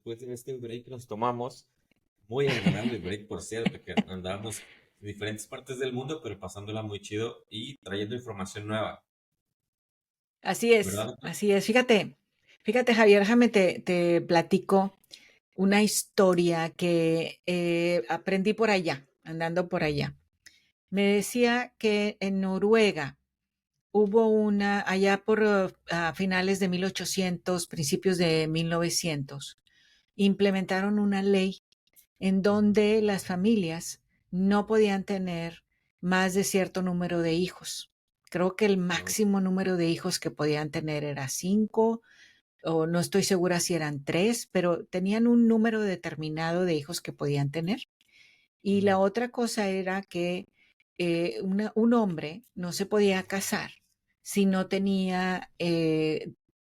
después de este break que nos tomamos, muy agradable el break, por cierto, que andábamos en diferentes partes del mundo, pero pasándola muy chido y trayendo información nueva, ¿verdad, doctor? Así es. Fíjate, Javier, déjame te platico una historia que aprendí por allá, andando por allá. Me decía que en Noruega hubo allá por a finales de 1800, principios de 1900, implementaron una ley en donde las familias no podían tener más de cierto número de hijos. Creo que el No, máximo número de hijos que podían tener era 5, o no estoy segura si eran 3, pero tenían un número determinado de hijos que podían tener. Y la ujú, otra cosa era que un hombre no se podía casar si no tenía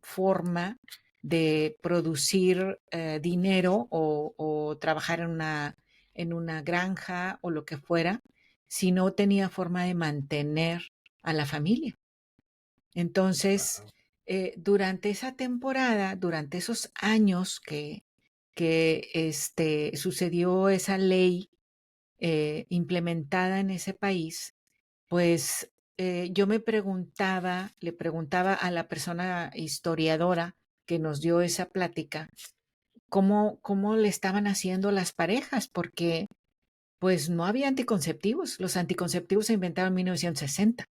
forma de producir dinero o trabajar en una granja o lo que fuera, si no tenía forma de mantener a la familia. Entonces, wow, durante esa temporada, durante esos años que sucedió esa ley implementada en ese país, pues yo le preguntaba a la persona historiadora que nos dio esa plática, cómo le estaban haciendo las parejas, porque pues no había anticonceptivos. Los anticonceptivos se inventaron en 1960,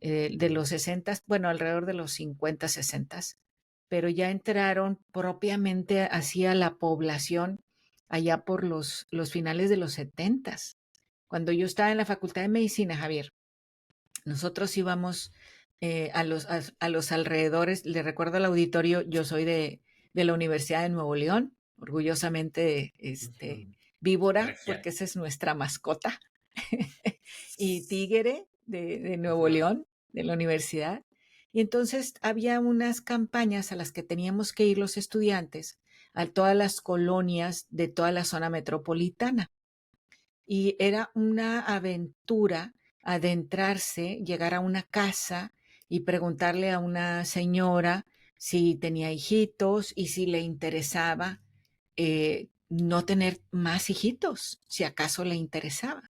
de ujú, los 60, bueno, alrededor de los 50, 60, pero ya entraron propiamente hacia la población allá por los finales de los 70. Cuando yo estaba en la Facultad de Medicina, Javier, nosotros íbamos a los alrededores. Le recuerdo al auditorio, yo soy de la Universidad de Nuevo León, orgullosamente ujú. víbora, Regia. porque esa es nuestra mascota, y tigre de Nuevo Ajá. León, de la universidad. Y entonces había unas campañas a las que teníamos que ir los estudiantes a todas las colonias de toda la zona metropolitana. Y era una aventura adentrarse, llegar a una casa y preguntarle a una señora si tenía hijitos y si le interesaba no tener más hijitos, si acaso le interesaba.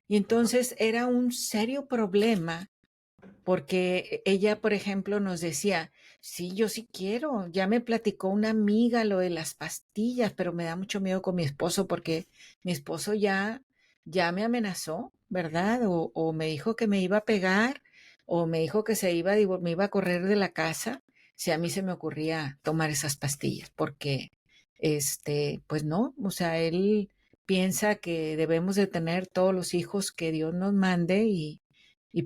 Y Ajá. entonces era un serio problema porque ella, por ejemplo, nos decía, sí, yo sí quiero, ya me platicó una amiga lo de las pastillas, pero me da mucho miedo con mi esposo porque mi esposo ya me amenazó, ¿verdad? O me dijo que me iba a pegar, o me dijo que me iba a correr de la casa si a mí se me ocurría tomar esas pastillas, porque, pues no, o sea, él piensa que debemos de tener todos los hijos que Dios nos mande y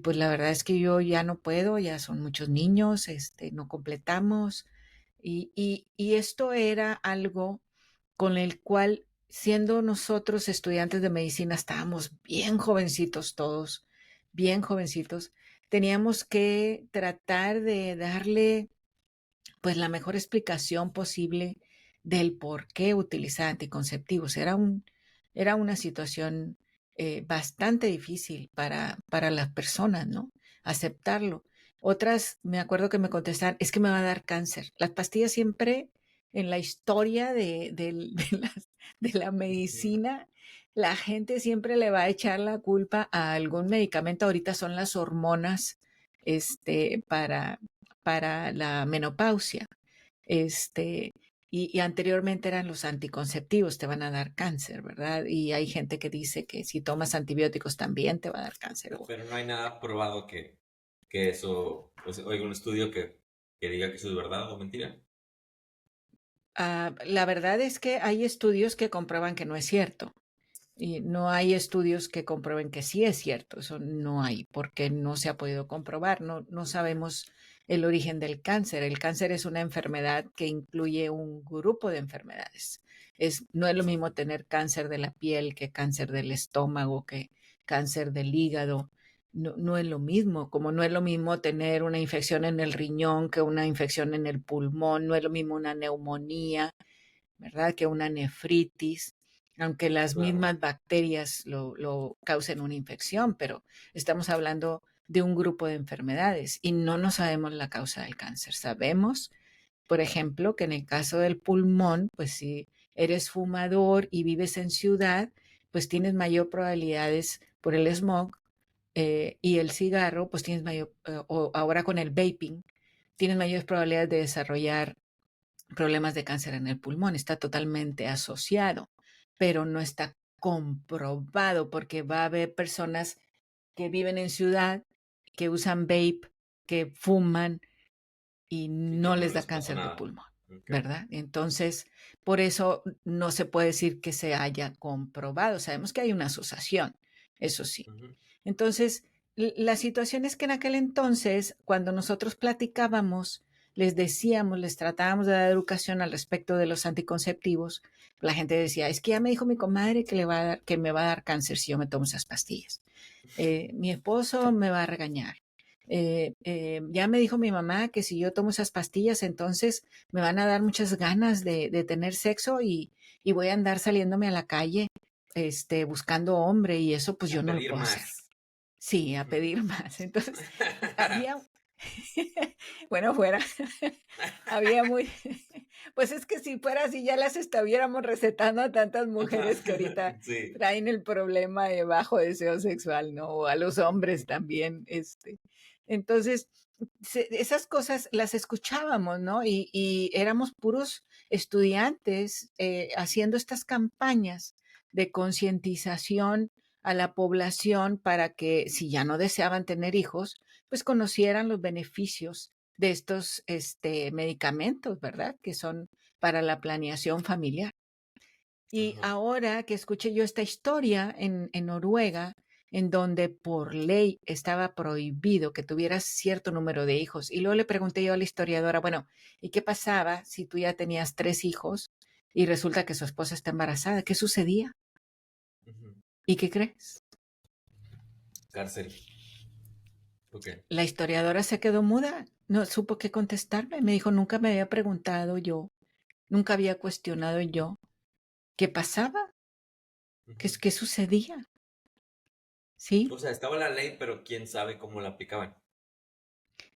pues la verdad es que yo ya no puedo, ya son muchos niños, no completamos. Y esto era algo con el cual, siendo nosotros estudiantes de medicina, estábamos bien jovencitos todos, bien jovencitos, teníamos que tratar de darle pues la mejor explicación posible del por qué utilizar anticonceptivos. Era una situación bastante difícil para las personas, ¿no? Aceptarlo. Otras, me acuerdo que me contestaron, es que me va a dar cáncer. Las pastillas siempre en la historia de la Ujú. medicina, la gente siempre le va a echar la culpa a algún medicamento. Ahorita son las hormonas, este, para, para la menopausia. Este, y anteriormente eran los anticonceptivos, te van a dar cáncer, ¿verdad? Y hay gente que dice que si tomas antibióticos también te va a dar cáncer. Pero no hay nada probado que eso, pues, oiga, un estudio que diga que eso es verdad o mentira. La verdad es que hay estudios que comprueban que no es cierto. Y no hay estudios que comprueben que sí es cierto, eso no hay, porque no se ha podido comprobar, no sabemos el origen del cáncer. El cáncer es una enfermedad que incluye un grupo de enfermedades. No es lo mismo tener cáncer de la piel que cáncer del estómago, que cáncer del hígado. No es lo mismo, como no es lo mismo tener una infección en el riñón que una infección en el pulmón, no es lo mismo una neumonía, ¿verdad? Que una nefritis, aunque las Claro. mismas bacterias lo causen una infección, pero estamos hablando de un grupo de enfermedades y no sabemos la causa del cáncer. Sabemos por ejemplo, que en el caso del pulmón, pues si eres fumador y vives en ciudad, pues tienes mayor probabilidades por el smog y el cigarro, pues tienes mayor, o ahora con el vaping, tienes mayores probabilidades de desarrollar problemas de cáncer en el pulmón. Está totalmente asociado, pero no está comprobado porque va a haber personas que viven en ciudad, que usan vape, que fuman y Y que no no les da les pasó cáncer de nada. pulmón, Ok. ¿verdad? Entonces, por eso no se puede decir que se haya comprobado. Sabemos que hay una asociación, eso sí. Ujú. Entonces, la situación es que en aquel entonces, cuando nosotros platicábamos, les decíamos, les tratábamos de dar educación al respecto de los anticonceptivos, la gente decía, es que ya me dijo mi comadre que, que me va a dar cáncer si yo me tomo esas pastillas. Mi esposo me va a regañar. Ya me dijo mi mamá que si yo tomo esas pastillas, entonces me van a dar muchas ganas de tener sexo y voy a andar saliéndome a la calle buscando hombre y eso pues A yo no lo pedir puedo hacer. más. Sí, a Ujú. pedir más. Entonces, había, bueno, fuera, había muy, pues es que si fuera así ya las estuviéramos recetando a tantas Ajá. mujeres que ahorita Sí. traen el problema de bajo deseo sexual, ¿no? O a los hombres también, Entonces, esas cosas las escuchábamos, ¿no? Y éramos puros estudiantes haciendo estas campañas de concientización a la población para que si ya no deseaban tener hijos, pues conocieran los beneficios de estos medicamentos, ¿verdad? Que son para la planeación familiar. Y Ajá. ahora que escuché yo esta historia en Noruega, en donde por ley estaba prohibido que tuvieras cierto número de hijos. Y luego le pregunté yo a la historiadora, bueno, ¿y qué pasaba si tú ya tenías 3 hijos y resulta que su esposa está embarazada? ¿Qué sucedía? Ujú. ¿Y qué crees? Cárcel. Ok. La historiadora se quedó muda, no supo qué contestarme. Me dijo, nunca me había preguntado yo, nunca había cuestionado yo qué pasaba, Ujú. qué sucedía, ¿sí? O sea, estaba la ley, pero quién sabe cómo la aplicaban.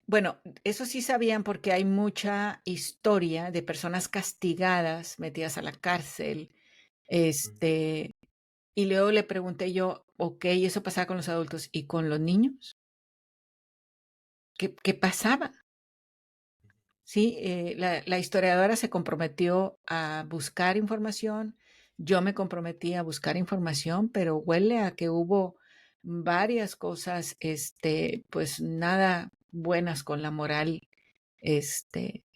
Bueno, eso sí sabían porque hay mucha historia de personas castigadas, metidas a la cárcel, Ujú. y luego le pregunté yo, ok, eso pasaba con los adultos, ¿y con los niños? ¿Qué pasaba? Sí, la historiadora se comprometió a buscar información, yo me comprometí a buscar información, pero huele a que hubo varias cosas, pues nada buenas con la moral,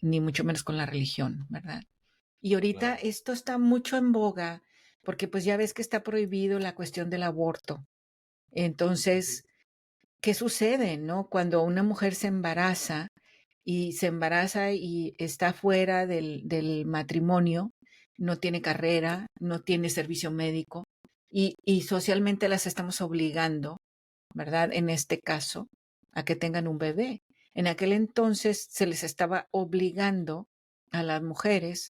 ni mucho menos con la religión, ¿verdad? Y ahorita Claro. esto está mucho en boga, porque pues ya ves que está prohibido la cuestión del aborto. Ujú. Entonces, ¿qué sucede, no? Cuando una mujer se embaraza y está fuera del matrimonio, no tiene carrera, no tiene servicio médico y socialmente las estamos obligando, ¿verdad? En este caso, a que tengan un bebé. En aquel entonces se les estaba obligando a las mujeres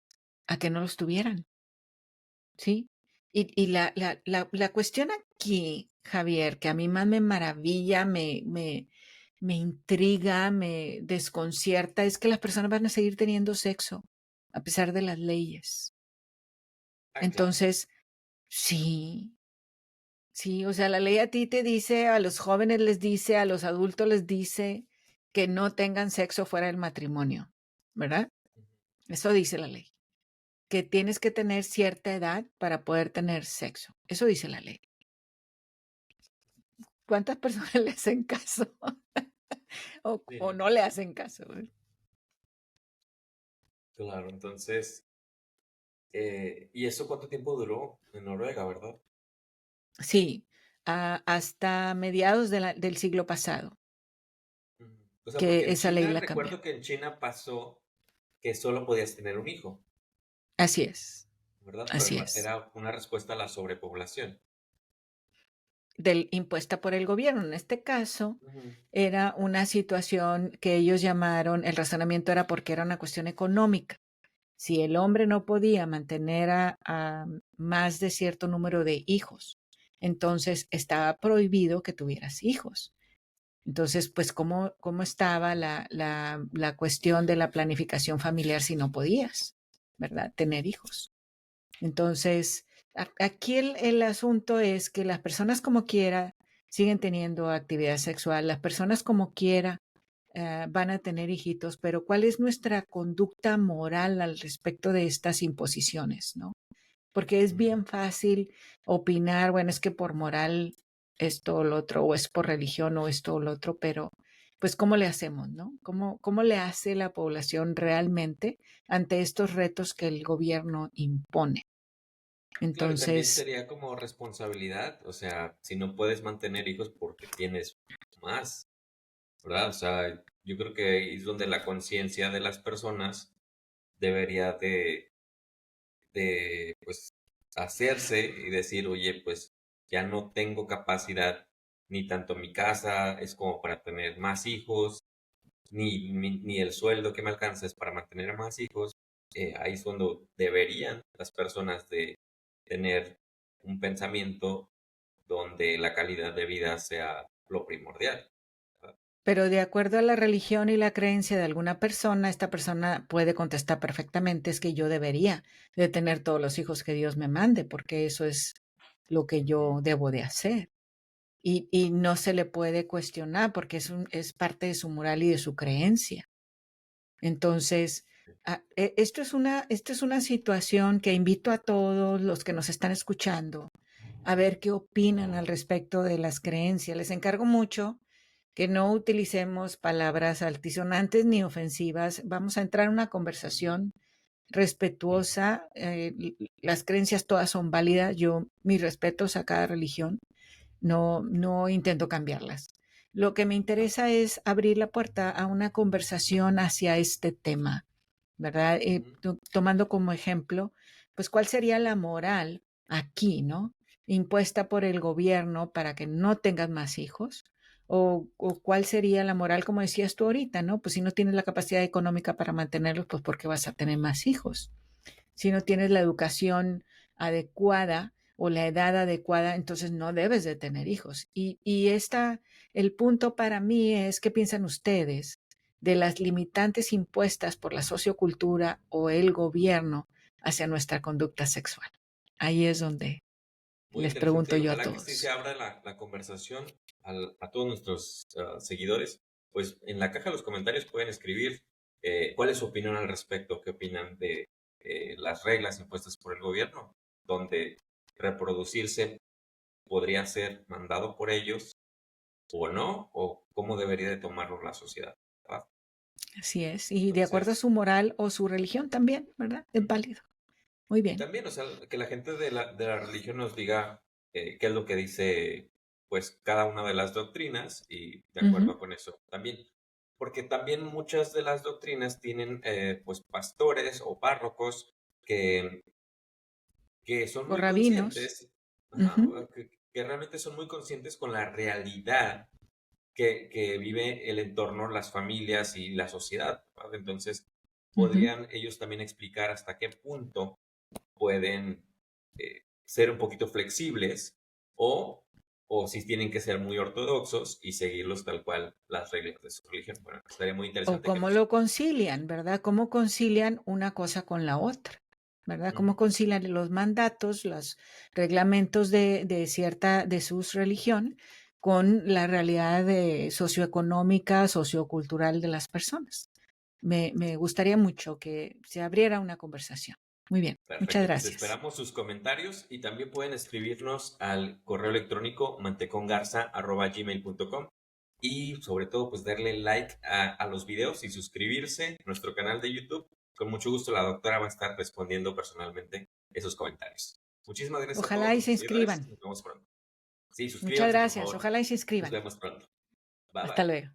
a que no los tuvieran, ¿sí? Y la cuestión aquí, Javier, que a mí más me maravilla, me intriga, me desconcierta, es que las personas van a seguir teniendo sexo a pesar de las leyes. Ah, claro. Entonces, sí, sí, o sea, la ley a ti te dice, a los jóvenes les dice, a los adultos les dice que no tengan sexo fuera del matrimonio, ¿verdad? Ujú. Eso dice la ley, que tienes que tener cierta edad para poder tener sexo. Eso dice la ley. ¿Cuántas personas le hacen caso Sí, o no. no le hacen caso? Claro, entonces, ¿y eso cuánto tiempo duró en Noruega, verdad? Sí, hasta mediados del siglo pasado, Ujú. O sea, porque que en esa ley China, la cambió. recuerdo que en China pasó que solo podías tener un hijo, Así es, ¿verdad? así es. Era una respuesta a la sobrepoblación. Impuesta por el gobierno. En este caso, Ujú. era una situación que ellos llamaron, el razonamiento era porque era una cuestión económica. Si el hombre no podía mantener a más de cierto número de hijos, entonces estaba prohibido que tuvieras hijos. Entonces, pues, ¿cómo estaba la cuestión de la planificación familiar si no podías, ¿verdad? Tener hijos. Entonces, aquí el asunto es que las personas como quiera siguen teniendo actividad sexual, las personas como quiera van a tener hijitos, pero ¿cuál es nuestra conducta moral al respecto de estas imposiciones, no? Porque es bien fácil opinar, bueno, es que por moral esto o lo otro, o es por religión o esto o lo otro, pero pues ¿cómo le hacemos, no? ¿Cómo le hace la población realmente ante estos retos que el gobierno impone? Claro, y también Entonces, sería como responsabilidad, o sea, si no puedes mantener hijos porque tienes más, ¿verdad? O sea, yo creo que ahí es donde la conciencia de las personas debería pues, hacerse y decir, oye, pues ya no tengo capacidad, ni tanto mi casa es como para tener más hijos, ni el sueldo que me alcanza es para mantener más hijos. Ahí es donde deberían las personas de tener un pensamiento donde la calidad de vida sea lo primordial, ¿verdad? pero de acuerdo a la religión y la creencia de alguna persona, esta persona puede contestar perfectamente, es que yo debería de tener todos los hijos que Dios me mande, porque eso es lo que Ujú. yo debo de hacer. Y no se le puede cuestionar porque es parte de su moral y de su creencia. Entonces, esto es una situación que invito a todos los que nos están escuchando a ver qué opinan al respecto de las creencias. Les encargo mucho que no utilicemos palabras altisonantes ni ofensivas. Vamos a entrar en una conversación respetuosa. Las creencias todas son válidas. Yo, mis respetos a cada religión. No intento cambiarlas. Lo que me Claro. interesa es abrir la puerta a una conversación hacia este tema, ¿verdad? Ujú. Tomando como ejemplo, pues, ¿cuál sería la moral aquí, no? Impuesta por el gobierno para que no tengas más hijos. O cuál sería la moral, como decías tú ahorita, ¿no? Pues si no tienes la capacidad económica para mantenerlos, pues ¿por qué vas a tener más hijos? Si no tienes la educación adecuada o la edad adecuada, entonces no debes de tener hijos. El punto para mí es, ¿qué piensan ustedes de las limitantes impuestas por la sociocultura o el gobierno hacia nuestra conducta sexual? Ahí es donde Muy les interesante pregunto y yo a ojalá que sí se todos. abra la conversación a todos nuestros seguidores. Pues en la caja de los comentarios pueden escribir cuál es su opinión al respecto, qué opinan de las reglas impuestas por el gobierno, donde reproducirse podría ser mandado por ellos o no, o cómo debería de tomarlo la sociedad, ¿verdad? Así es. Y de acuerdo a Entonces, su moral o su religión también, ¿verdad? Es ujú. válido. Muy Y bien. también, o sea, que la gente de la religión nos diga qué es lo que dice, pues, cada una de las doctrinas y de Ujú, acuerdo con eso también. Porque también muchas de las doctrinas tienen, pues, pastores o párrocos que, que son o muy rabinos. conscientes, ajá, Ujú, que realmente son muy conscientes con la realidad que vive el entorno, las familias y la sociedad, ¿verdad? Entonces, ujú. podrían ellos también explicar hasta qué punto pueden ser un poquito flexibles o, o si tienen que ser muy ortodoxos y seguirlos tal cual las reglas de su religión. Bueno, estaría muy O interesante que cómo nos... lo concilian, ¿verdad? ¿Cómo concilian una cosa con la otra? ¿Verdad? ¿Cómo Ujú. concilian los mandatos, los reglamentos de su religión con la realidad socioeconómica, sociocultural de las personas? Me gustaría mucho que se abriera una conversación. Muy bien, muchas Perfecto, pues gracias. esperamos sus comentarios y también pueden escribirnos al correo electrónico mantecongarza@gmail.com y sobre todo pues darle like a los videos y suscribirse a nuestro canal de YouTube. Con mucho gusto la doctora va a estar respondiendo personalmente esos comentarios. Muchísimas gracias a todos Ojalá y se nuestros seguidores. inscriban. Nos vemos pronto. Sí, Muchas suscríbanse por gracias. favor. Ojalá y se Nos inscriban. vemos pronto. Bye Hasta bye. luego.